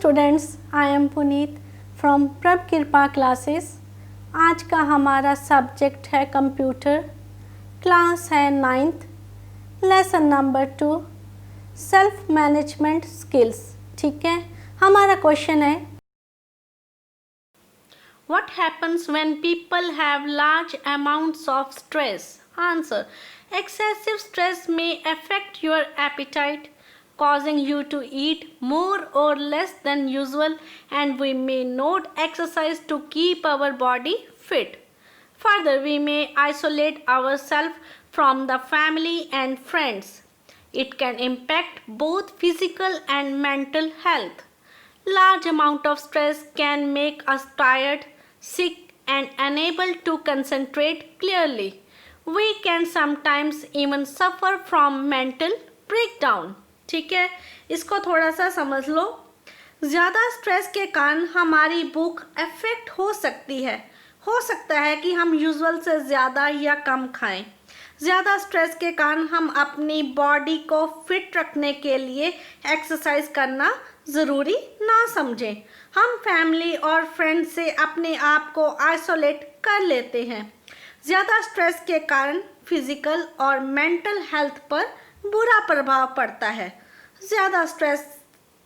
Students, I am Puneet from प्रभ कृपा classes. आज का हमारा सब्जेक्ट है कंप्यूटर। क्लास है 9th, lesson number 2, self management skills. ठीक है, हमारा क्वेश्चन है What happens when people have large amounts of stress? Answer: excessive stress may affect your appetite, causing you to eat more or less than usual, and we may not exercise to keep our body fit. Further, we may isolate ourselves from the family and friends. It can impact both physical and mental health. Large amount of stress can make us tired, sick, and unable to concentrate clearly. We can sometimes even suffer from mental breakdown. ठीक है, इसको थोड़ा सा समझ लो। ज़्यादा stress के कारण हमारी भूख अफेक्ट हो सकती है। हो सकता है कि हम यूजुअल से ज़्यादा या कम खाएं। ज़्यादा स्ट्रेस के कारण हम अपनी बॉडी को फिट रखने के लिए एक्सरसाइज करना ज़रूरी ना समझें। हम फैमिली और फ्रेंड से अपने आप को आइसोलेट कर लेते हैं। ज़्यादा स्ट्रेस के कारण फिजिकल और मेंटल हेल्थ पर बुरा प्रभाव पड़ता है। ज़्यादा स्ट्रेस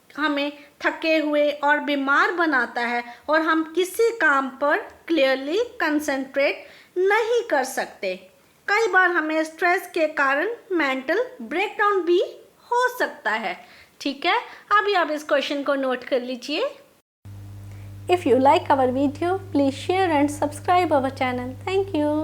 हमें थके हुए और बीमार बनाता है और हम किसी काम पर क्लियरली कंसंट्रेट नहीं कर सकते। कई बार हमें स्ट्रेस के कारण मेंटल ब्रेकडाउन भी हो सकता है। ठीक है, अभी आप इस क्वेश्चन को नोट कर लीजिए। If you like our video, please share and subscribe our channel. Thank you.